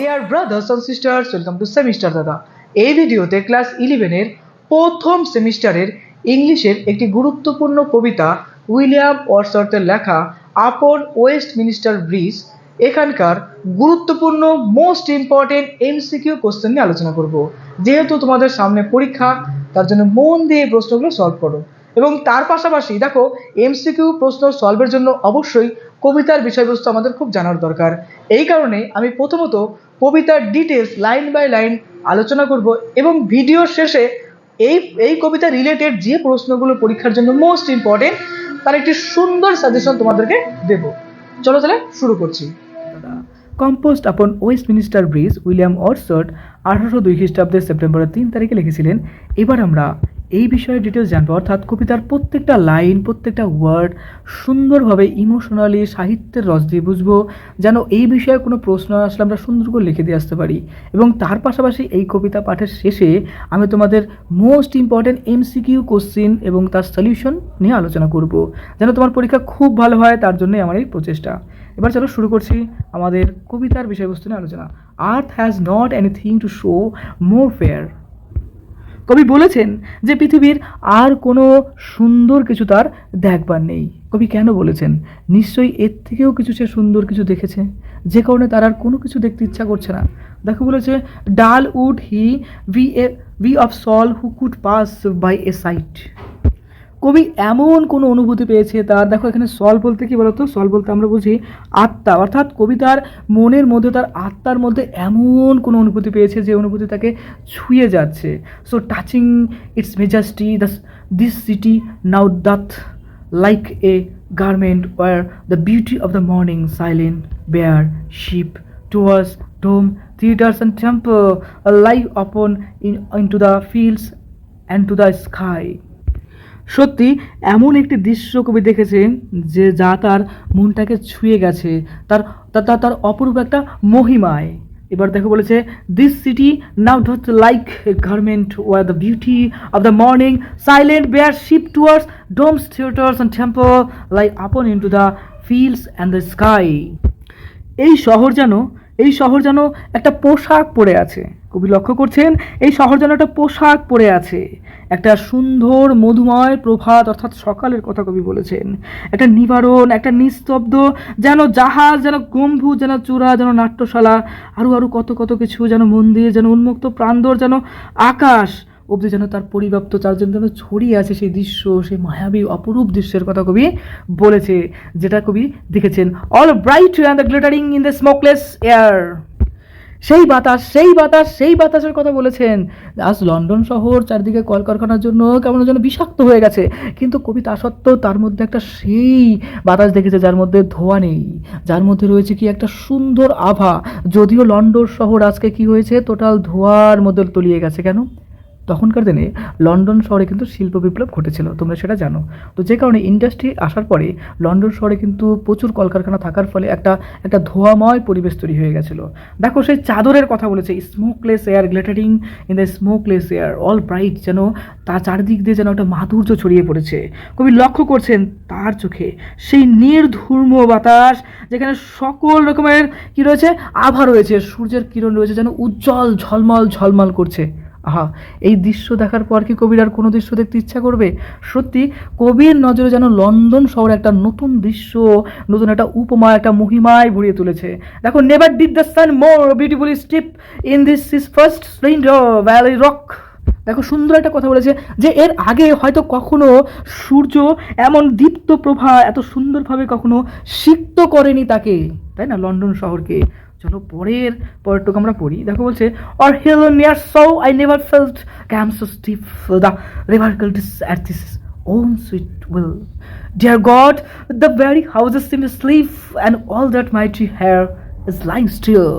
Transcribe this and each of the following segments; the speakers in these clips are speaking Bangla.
Dear brothers and sisters, welcome to semester দাদা। এই ভিডিওতে ক্লাস 11-এর প্রথম সেমিস্টারের ইংলিশের একটি গুরুত্বপূর্ণ কবিতা উইলিয়াম ওয়ার্ডসওয়ার্থের লেখা আপন ওয়েস্টমিনিস্টার ব্রিজ এখানকার গুরুত্বপূর্ণ মোস্ট ইম্পর্টেন্ট এমসিকিউ কোশ্চেন নিয়ে আলোচনা করব। যেহেতু তোমাদের সামনে পরীক্ষা, তার জন্য মন দিয়ে এই প্রশ্নগুলো সলভ করো। এবং তার পাশাপাশি দেখো, এমসিকিউ প্রশ্ন সলভের জন্য অবশ্যই কবিতার বিষয়বস্তু আমাদের খুব জানার দরকার। এই কারণে আমি প্রথমত কবিতার ডিটেলস লাইন বাই লাইন আলোচনা করব এবং ভিডিওর শেষে এই কবিতা রিলেটেড যে প্রশ্নগুলো পরীক্ষার জন্য মোস্ট ইম্পর্টেন্ট তার একটি সুন্দর সাজেশন তোমাদেরকে দেব। চলো তাহলে শুরু করছি। কম্পোজড আপন ওয়েস্টমিনিস্টার ব্রিজ উইলিয়াম ওয়ার্ডসওয়ার্থ 1802 খ্রিস্টাব্দের সেপ্টেম্বরের 3 তারিখে লিখেছিলেন। এবার আমরা এই বিষয়ে ডিটেলস জানবো, অর্থাৎ কবিতার প্রত্যেকটা লাইন, প্রত্যেকটা ওয়ার্ড সুন্দরভাবে ইমোশনালি সাহিত্যের রস দিয়ে বুঝবো, যেন এই বিষয়ে কোনো প্রশ্ন আসলে আমরা সুন্দর করে লিখে দিয়ে আসতে পারি। এবং তার পাশাপাশি এই কবিতা পাঠের শেষে আমি তোমাদের মোস্ট ইম্পর্টেন্ট এমসিকিউ কোশ্চিন এবং তার সলিউশন নিয়ে আলোচনা করব, যেন তোমার পরীক্ষা খুব ভালো হয়। তার জন্যই আমার এই প্রচেষ্টা। এবার চলো শুরু করছি আমাদের কবিতার বিষয়বস্তু নিয়ে আলোচনা। আর্থ has not anything to show more fair. কবি বলেছেন যে পৃথিবীর আর কোনো সুন্দর কিছু তার দেখবার নেই। কবি কেন বলেছেন? নিশ্চয়ই এর থেকেও কিছু সে সুন্দর কিছু দেখেছে, যে কারণে তার আর কোনো কিছু দেখতে ইচ্ছা করছে না। দেখো বলেছে, dull would he be of soul who could pass by a sight. কবি এমন কোনো অনুভূতি পেয়েছে তার, দেখো এখানে সল বলতে কি বলতো, সল বলতে আমরা বুঝি আত্মা, অর্থাৎ কবি তার মনের মধ্যে, তার আত্মার মধ্যে এমন কোনো অনুভূতি পেয়েছে যে অনুভূতি তাকে ছুঁয়ে যাচ্ছে। So touching its majesty this city now doth like a garment wear the beauty of the morning silent bare ship towards dome theatres and temple lie open into the fields and to the sky. সত্যি এমন একটি দৃশ্য কবি দেখেছেন যে যা তার মনটাকে ছুঁয়ে গেছে, তার তার তার অপরূপ একটা মহিমায়। এবার দেখো বলেছে, this city now doth like a garment wear the beauty of the morning silent bare ship towards domes theatres and temple lie open into the fields and the sky. এই শহর যেন একটা পোশাক পরে আছে। কবি লক্ষ্য করছেন, এই শহর যেন একটা পোশাক পরে আছে। একটা সুন্দর মধুময় প্রভাত, অর্থাৎ সকালের কথা কবি বলেছেন। একটা নিবারণ, একটা নিস্তব্ধ, যেন জাহাজ, যেন গম্ভীর, যেন চূড়া, যেন নাট্যশালা, আরও কত কত কিছু, যেন মন্দির, যেন উন্মুক্ত প্রান্তর, যেন আকাশ অবধি যেন তার পরিব্যাপ্ত, তার জন্য যেন ছড়িয়ে আছে সেই দৃশ্য, সেই মায়াবী অপরূপ দৃশ্যের কথা কবি বলেছে, যেটা কবি দেখেছেন। All bright and the glittering in the smokeless air. সেই বাতাসের কথা বলেছেন। আজ লন্ডন শহর চারদিকে কলকারখানার জন্য কেমন যেন বিষাক্ত হয়ে গেছে, কিন্তু কবি তা সত্ত্বেও তার মধ্যে একটা সেই বাতাস দেখেছে যার মধ্যে ধোঁয়া নেই, যার মধ্যে রয়েছে কি একটা সুন্দর আভা। যদিও লন্ডন শহর আজকে কি হয়েছে, টোটাল ধোঁয়ার মধ্যে তলিয়ে গেছে। কেন? তখনকার দিনে লন্ডন শহরে কিন্তু শিল্প বিপ্লব ঘটেছিল, তোমরা সেটা জানো। তো যে কারণে ইন্ডাস্ট্রি আসার পরে লন্ডন শহরে কিন্তু প্রচুর কলকারখানা থাকার ফলে একটা ধোঁয়াময় পরিবেশ তৈরি হয়ে গেছিলো। দেখো সেই চাদরের কথা বলেছে, smokeless air glittering in the smokeless air all bright, যেন তার চারিদিক দিয়ে যেন একটা মাধুর্য ছড়িয়ে পড়েছে। কবি লক্ষ্য করছেন তার চোখে সেই নির্ধূম্র বাতাস, যেখানে সকল রকমের কি রয়েছে, আভা রয়েছে, সূর্যের কিরণ রয়েছে, যেন উজ্জ্বল ঝলমল করছে। আহা, এই দৃশ্য দেখার পর কি কবির আর কোনো দৃশ্য দেখতে ইচ্ছা করবে? সত্যি কবির নজরে যেন লন্ডন শহরে একটা নতুন দৃশ্য, নতুন একটা উপমা, একটা মহিমায় ভরিয়ে তুলেছে। দেখো, never did the sun more beautifully steep in this is first splendour valley rock. দেখো সুন্দর একটা কথা বলেছে যে এর আগে হয়তো কখনো সূর্য এমন দীপ্ত প্রভা এত সুন্দরভাবে কখনো সিক্ত করেনি তাকে, তাই না, লন্ডন শহরকে। চলো পরেরটুকু আমরা পড়ি। দেখো বলছে, or hill near so I never felt calm so stiff the river cultis at this own sweet will. Dear God, the very houses seem asleep and all that mighty hair is lying still.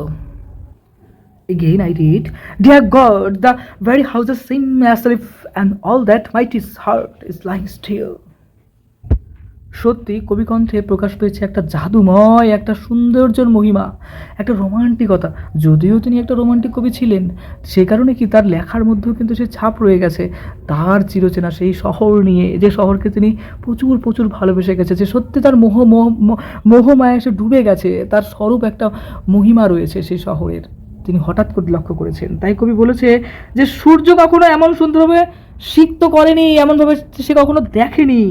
Again I read, dear God, the very houses seem asleep and all that mighty heart is lying still. সত্যি কবিকণ্ঠে প্রকাশ পেয়েছে একটা জাদুময়, একটা সৌন্দর্যের মহিমা, একটা রোমান্টিকতা। যদিও তিনি একটা রোমান্টিক কবি ছিলেন, সে কারণে কি তার লেখার মধ্যেও কিন্তু সে ছাপ রয়ে গেছে তার চিরচেনা সেই শহর নিয়ে, যে শহরকে তিনি প্রচুর ভালোবেসে গেছে, যে সত্যি তার মোহমায়া সে ডুবে গেছে, তার স্বরূপ একটা মহিমা রয়েছে সেই শহরের। তিনি হঠাৎ করে লক্ষ্য করেছেন। তাই কবি বলেছে যে সূর্য কখনো এমন সুন্দরভাবে সিক্ত করেনি, এমনভাবে সে কখনো দেখেনি।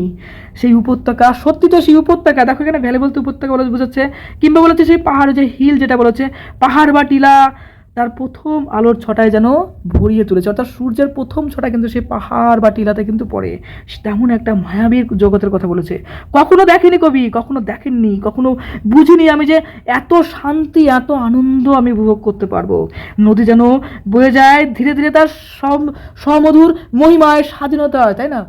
সেই উপত্যকা, সত্যি তো সেই উপত্যকা, দেখো এখানে ভ্যালি বলতে উপত্যকা বলে বোঝাচ্ছে, কিংবা বলেছে সেই পাহাড়, যে হিল যেটা বলেছে, পাহাড় বা টিলা তার প্রথম আলোর ছটায় যেন ভরিয়ে তুলেছে। অর্থাৎ সূর্যের প্রথম ছটা কিন্তু সেই পাহাড় বা টিলাতে কিন্তু পড়ে। তেমন একটা মায়াবীর জগতের কথা বলেছে। কখনো দেখেনি কবি, কখনো দেখেননি, কখনো বুঝিনি আমি যে এত শান্তি, এত আনন্দ আমি উপভোগ করতে পারবো। নদী যেন বয়ে যায় ধীরে ধীরে তার সমধুর মহিমায়, স্বাধীনতায়, তাই না?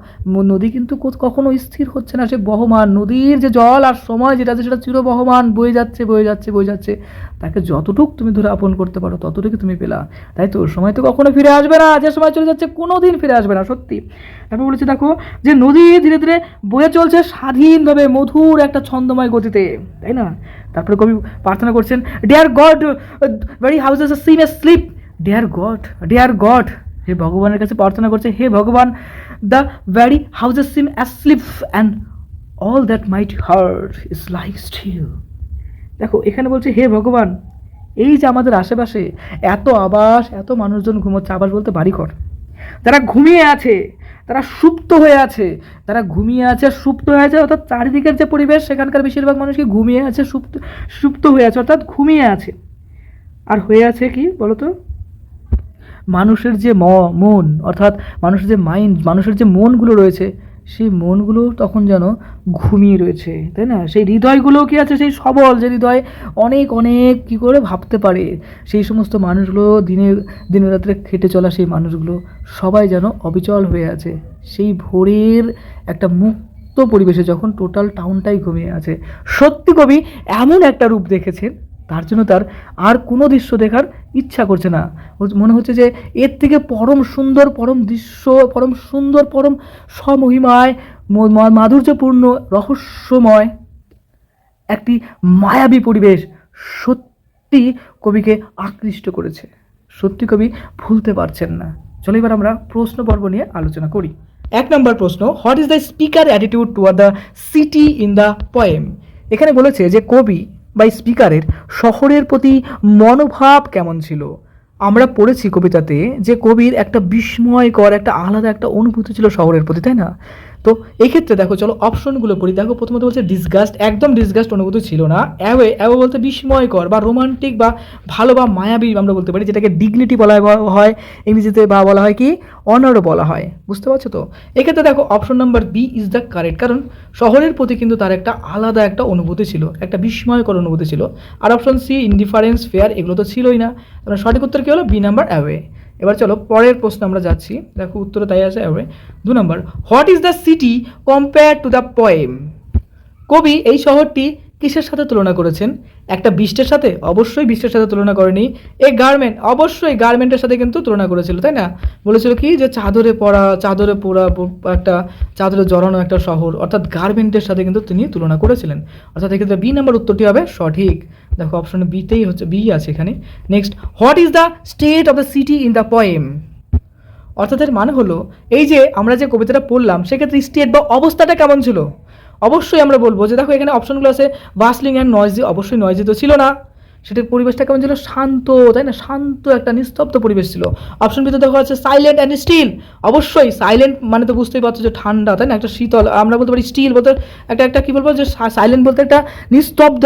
নদী কিন্তু কখনো স্থির হচ্ছে না, সে বহমান। নদীর যে জল আর সময় যেটা আছে সেটা চিরবহমান, বয়ে যাচ্ছে বয়ে যাচ্ছে বয়ে যাচ্ছে। তাকে যতটুকু তুমি ধরে আপন করতে পারো ততটুকু তুমি পেলা, তাই তো? সময় তো কখনো ফিরে আসবে না, যে সময় চলে যাচ্ছে কোনো দিন ফিরে আসবে না, সত্যি। তারপর বলেছে দেখো যে নদী ধীরে ধীরে বয়ে চলছে স্বাধীনভাবে মধুর একটা ছন্দময় গতিতে, তাই না? তারপরে কবি প্রার্থনা করছেন, dear God, very houses seem a sleep, dear God, হে ভগবানের কাছে প্রার্থনা করছে, হে ভগবান, the very houses seem asleep and all that mighty heart is lying still. দেখো এখানে বলছে হে ভগবান, এই যে আমাদের আশেপাশে এত আবাস, এত মানুষজন ঘুমোচ্ছে, আবাস বলতে বাড়িঘর, তারা ঘুমিয়ে আছে, তারা সুপ্ত হয়ে আছে, তারা ঘুমিয়ে আছে, সুপ্ত হয়ে আছে, অর্থাৎ চারিদিকের যে পরিবেশ সেখানকার বেশিরভাগ মানুষকে ঘুমিয়ে আছে, সুপ্ত হয়ে আছে, অর্থাৎ ঘুমিয়ে আছে। আর হয়ে আছে কি বলতো? মানুষের যে মন, অর্থাৎ মানুষের যে মাইন্ড, মানুষের যে মনগুলো রয়েছে, সেই মনগুলো তখন যেন ঘুমিয়ে রয়েছে, তাই না? সেই হৃদয়গুলো কি আছে, সেই সবল যে হৃদয় অনেক অনেক কী করে ভাবতে পারে, সেই সমস্ত মানুষগুলো দিনে রাত্রে খেটে চলা সেই মানুষগুলো সবাই যেন অবিচল হয়ে আছে সেই ভোরের একটা মুক্ত পরিবেশে, যখন টোটাল টাউনটাই ঘুমিয়ে আছে। সত্যি কবি এমন একটা রূপ দেখেছেন, তার জন্য তার আর কোনো দৃশ্য দেখার ইচ্ছা করছে না। মনে হচ্ছে যে এর থেকে পরম সুন্দর, পরম দৃশ্য, পরম সুন্দর, পরম স্বমহিমায়, মাধুর্যপূর্ণ, রহস্যময় একটি মায়াবী পরিবেশ সত্যি কবিকে আকৃষ্ট করেছে। সত্যি কবি ভুলতে পারছেন না। চলো এবার আমরা প্রশ্ন পর্ব নিয়ে আলোচনা করি। 1 নম্বর প্রশ্ন, what is the speaker attitude toward the city in the poem? এখানে বলেছে যে কবি বা স্পিকারের শহরের প্রতি মনোভাব কেমন ছিল। আমরা পড়েছি কবিতাতে যে কবির একটা বিস্ময়কর, একটা আলাদা একটা অনুভূতি ছিল শহরের প্রতি, তাই না? তো এই ক্ষেত্রে দেখো, চলো অপশনগুলো পড়ি। দেখো প্রথমত বলছে ডিসগাস্ট, একদম ডিসগাস্ট অনুভূতি ছিল না। অ্যাওয়ে বলতে বিস্ময়কর বা রোমান্টিক বা ভালো বা মায়াবী আমরা বলতে পারি, যেটাকে ডিগনিটি বলা হয় ইংরেজিতে, বা বলা হয় কি অনারও বলা হয়। বুঝতে পারছো তো? এক্ষেত্রে দেখো option number B is the correct, কারণ শহরের প্রতি কিন্তু তার একটা আলাদা একটা অনুভূতি ছিল, একটা বিস্ময়কর অনুভূতি ছিল। আর অপশন সি ইনডিফারেন্স, ফেয়ার, এগুলো তো ছিলই না। তাহলে সঠিক উত্তর কী হলো? B number away. এবার চলো পরের প্রশ্ন আমরা যাচ্ছি। দেখো উত্তরে তাই আছে away. 2 number, what is the city compare to the poem? কবি এই শহরটি কিসের সাথে তুলনা করেছেন? একটা বৃষ্টির সাথে? অবশ্যই বৃষ্টির সাথে তুলনা করেনি। এই গার্মেন্ট, অবশ্যই গার্মেন্টের সাথে কিন্তু তুলনা করেছিল, তাই না? বলেছিল কি যে চাদরে পোড়া একটা চাদরে জড়ানো একটা শহর, অর্থাৎ গার্মেন্টের সাথে কিন্তু তিনি তুলনা করেছিলেন। অর্থাৎ এক্ষেত্রে বি নাম্বার উত্তরটি হবে সঠিক। দেখো অপশন বিতেই হচ্ছে, বি আছে এখানে। Next, what is the state of the city in the poem? অর্থাৎ এর মানে হলো, এই যে আমরা যে কবিতাটা পড়লাম সেক্ষেত্রে স্টেট বা অবস্থাটা কেমন ছিল? অবশ্যই আমরা বলবো যে দেখো এখানে অপশনগুলো আছে বাসলিং অ্যান্ড নয়েজি, অবশ্যই নয়েজি তো ছিল না। সেটার পরিবেশটা কেমন ছিল? শান্ত, তাই না? শান্ত একটা নিস্তব্ধ পরিবেশ ছিল। অপশন বিতে দেখো আছে সাইলেন্ট অ্যান্ড স্টিল, অবশ্যই সাইলেন্ট মানে তো বুঝতেই পারছো যে ঠান্ডা, তাই না? একটা শীতল, আমরা বলতে পারি স্টিল বলতে একটা কি বলবো, যে সাইলেন্ট বলতে একটা নিস্তব্ধ,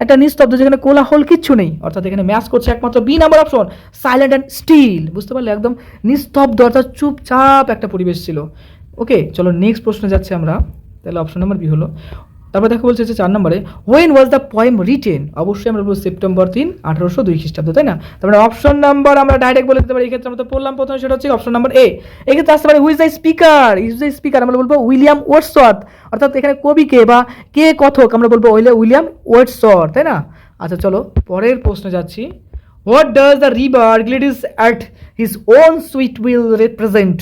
একটা নিস্তব্ধ যেখানে কোলাহল কিচ্ছু নেই। অর্থাৎ এখানে ম্যাচ করছে একমাত্র B number option, silent and still. বুঝতে পারলে? একদম নিস্তব্ধ, অর্থাৎ চুপচাপ একটা পরিবেশ ছিল। ওকে, চলো নেক্সট প্রশ্নে যাচ্ছি আমরা। তাহলে অপশন নাম্বার বি হলো। তারপর দেখো বলছে যে 4 নম্বরে, when was the poem written? অবশ্যই আমরা বলবো সেপ্টেম্বর 3, 1802 খ্রিস্টাব্দ, তাই না? তারপরে অপশন নাম্বার আমরা ডাইরেক্ট বলে দিতে পারি। এক্ষেত্রে আমরা তো পড়লাম প্রথমে, সেটা হচ্ছে অপশন নাম্বার এ। এক্ষেত্রে আসতে পারে হুইজ দ্য স্পিকার, আমরা বলবো উইলিয়াম ওয়ার্ডসওয়ার্থ। অর্থাৎ এখানে কবিকে বা কে কথক আমরা বলবো উইলিয়াম ওয়ার্ডসওয়ার্থ, তাই না? আচ্ছা চলো পরের প্রশ্নে যাচ্ছি। What does the river glideth at his own sweet will represent?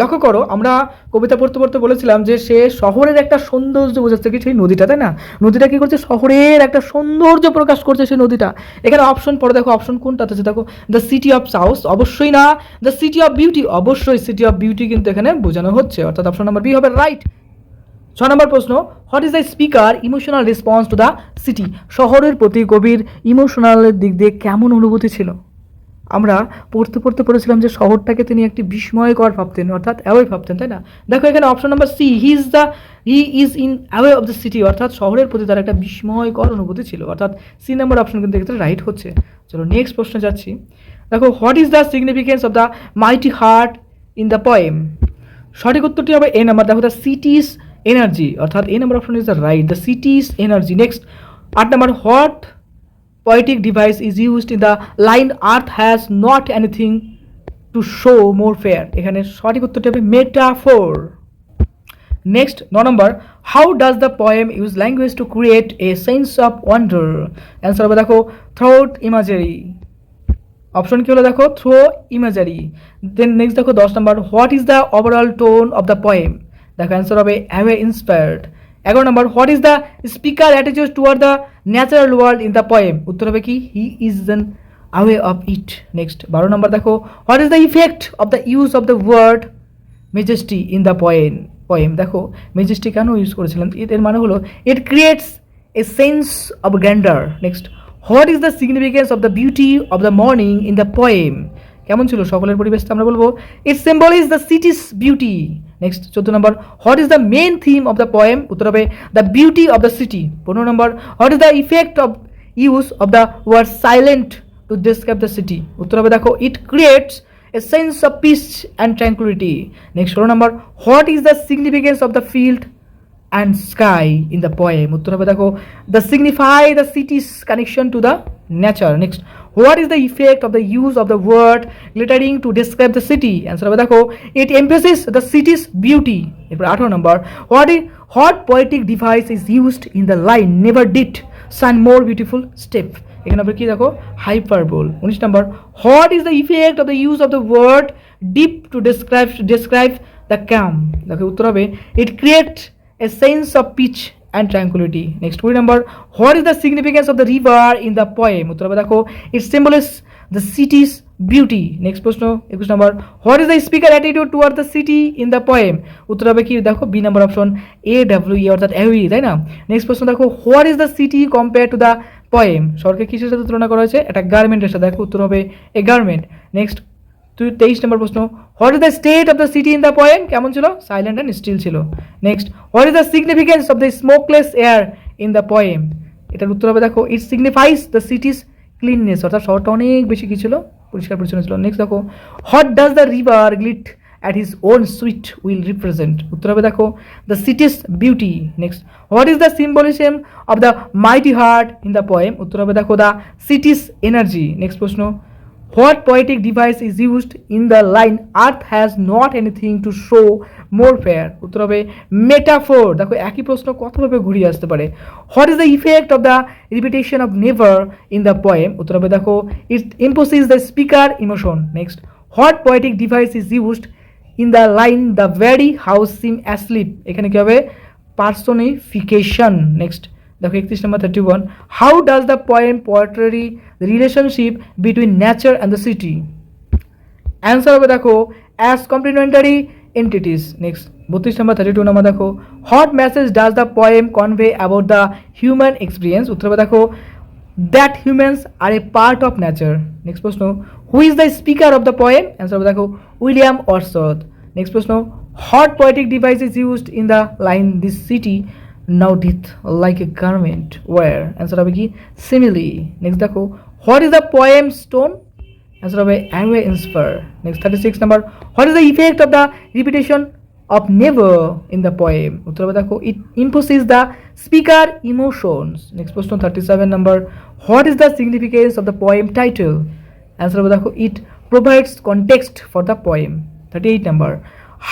লক্ষ্য করো, আমরা কবিতা পড়তে পড়তে বলেছিলাম যে সে শহরের একটা সৌন্দর্য বোঝাচ্ছে কি সেই নদীটা, তাই না? নদীটা কি করছে? শহরের একটা সৌন্দর্য প্রকাশ করছে সেই নদীটা। এখানে অপশন পরে দেখো অপশন কোনটা আছে, দেখো দ্য সিটি অফ সাউথ, অবশ্যই না। দ্য সিটি অফ বিউটি, অবশ্যই সিটি অফ বিউটি কিন্তু এখানে বোঝানো হচ্ছে, অর্থাৎ অপশন নাম্বার বি হবে রাইট। 6 নম্বর প্রশ্ন, what is the speaker emotional response to the city? শহরের প্রতি কবির ইমোশনাল দিক দিয়ে কেমন অনুভূতি ছিল? আমরা পড়তে পড়তে পড়েছিলাম যে শহরটাকে তিনি একটি বিস্ময়কর ভাবতেন, অর্থাৎ অ্যাওয়ে ভাবতেন, তাই না? দেখো এখানে option number C, he is in away of the city, অর্থাৎ শহরের প্রতি তার একটা বিস্ময়কর অনুভূতি ছিল, অর্থাৎ সি নাম্বার অপশন কিন্তু এক্ষেত্রে রাইট হচ্ছে। চলো নেক্সট প্রশ্নে যাচ্ছি। দেখো, what is the significance of the mighty heart in the poem? সঠিক উত্তরটি হবে এ নাম্বার। দেখো, দ্য সিটিস এনার্জি, অর্থাৎ A number option is the right, the city's energy. Next 8 number, what poetic device is used in the line earth has not anything to show more fair? এখানে সঠিক উত্তরটি হবে metaphor. Next 9 number, how does the poem use language to create a sense of wonder? Answer হবে দেখো through imagery. অপশন কি হলো দেখো through imagery. Then next দেখো 10 number, what is the overall tone of the poem? দেখো অ্যান্সার হবে awe inspired. 11 number, what is the speaker attitude toward the natural world in the poem? উত্তর হবে কি he is an awe of it. Next 12 number দেখো, what is the effect of the use of the word majesty in the poem? দেখো মেজেস্টি কেন ইউজ করেছিলেন, এর মানে হলো it creates a sense of grandeur. Next, what is the significance of the beauty of the morning in the poem? কেমন ছিল সকালের পরিবেশটা? আমরা বলবো it symbolize the city's beauty. Next 14 number, what is the main theme of the poem? উত্তর হবে the beauty of the city. 15 number, what is the effect of use of the word silent to describe the city? উত্তর হবে দেখো it creates a sense of peace and tranquillity. Next 16 number, what is the significance of the field and sky in the poem? উত্তর হবে দেখো the signify the city's connection to the nature. Next, what is the effect of the use of the word glittering to describe the city? Answer হবে দেখো it emphasizes the city's beauty. এরপর 18 নম্বর, what poetic device is used in the line never did sun more beautiful step? এখানে আমরা কি দেখো hyperbole. 19 number, what is the effect of the use of the word deep to describe the calm? দেখো উত্তর হবে it creates a sense of peace and tranquility. Next 20 number, what is the significance of the river in the poem? উত্তর হবে দেখো it symbolizes the city's beauty. Next প্রশ্ন 21 number, what is the speaker attitude toward the city in the poem? উত্তর হবে কি দেখো বি নাম্বার অপশন AWE, অর্থাৎ অ্যাওয়ে, তাই না? নেক্সট প্রশ্ন দেখো, what is the city compared to the poem? শহরকে কিসের সাথে তুলনা করা হয়েছে? একটা গার্মেন্টের সাথে। দেখো উত্তর হবে এ গার্মেন্ট। নেক্সট 23 নম্বর প্রশ্ন, what is the state of the city in the poem? কেমন ছিল? সাইলেন্ট অ্যান্ড স্টিল ছিল। Next, what is the significance of the smokeless air in the poem? এটার উত্তর হবে দেখো ইট সিগনিফাইজ দ্য সিটিস ক্লিননেস, অর্থাৎ শহরটা অনেক বেশি কি ছিল? পরিষ্কার পরিচ্ছন্ন ছিল। নেক্সট দেখো, what does the river glide at his own sweet will represent? উত্তর হবে দেখো the city's beauty. Next, what is the symbolism of the mighty heart in the poem? উত্তর হবে দেখো the city's energy. Next প্রশ্ন, what poetic device is used in the line earth has not anything to show more fair? উত্তর হবে metaphor. দেখো একই প্রশ্ন কতভাবে ঘুরিয়ে আসতে পারে। what is the effect of the repetition of never in the poem? উত্তর হবে দেখো it imposes the speaker emotion. Next, what poetic device is used in the line the very house seem asleep? এখানে কি হবে? personification. Next দেখো 31 number 31, how does the poem portray the relationship between nature and the city? Answer হবে দেখো as complementary entities. Next 32 number 32 number দেখো, what message does the poem convey about the human experience? উত্তর হবে দেখো that humans are a part of nature. Next প্রশ্ন, who is the speaker of the poem? Answer হবে দেখো উইলিয়াম ওয়ার্ডসওয়ার্থ। নেক্সট প্রশ্ন, what poetic device is used in the line this city now doth like a garment wear? Answer হবে কি simile. নেক্সট দেখো, what is the poem's tone? Answer হবে awe inspire. Next 36 number, what is the effect of the repetition of never in the poem? উত্তর হবে দেখো it imposes the speaker emotions. Next প্রশ্ন 37 number, what is the significance of the poem title? Answer হবে দেখো it provides context for the poem. 38 number,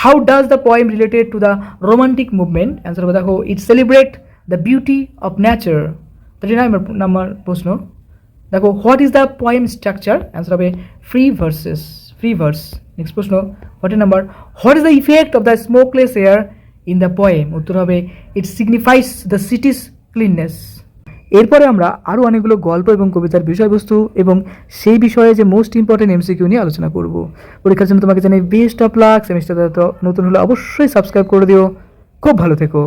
how does the poem related to the romantic movement? Answer হবে দেখো it celebrate the beauty of nature. 39 number প্রশ্ন দেখো, what is the poem structure? Answer হবে free verse. Next প্রশ্ন 40 number, what is the effect of the smokeless air in the poem? উত্তর হবে it signifies the city's cleanness. এরপরে আমরা আরও অনেকগুলো গল্প এবং কবিতার বিষয়বস্তু এবং সেই বিষয়ে যে মোস্ট ইম্পর্টেন্ট এমসিকিউ নিয়ে আলোচনা করব। পরীক্ষার জন্য তোমাকে জানাই বেস্ট অফ লাক। সেমিস্টার নতুন হলে অবশ্যই সাবস্ক্রাইব করে দিও। খুব ভালো থেকো।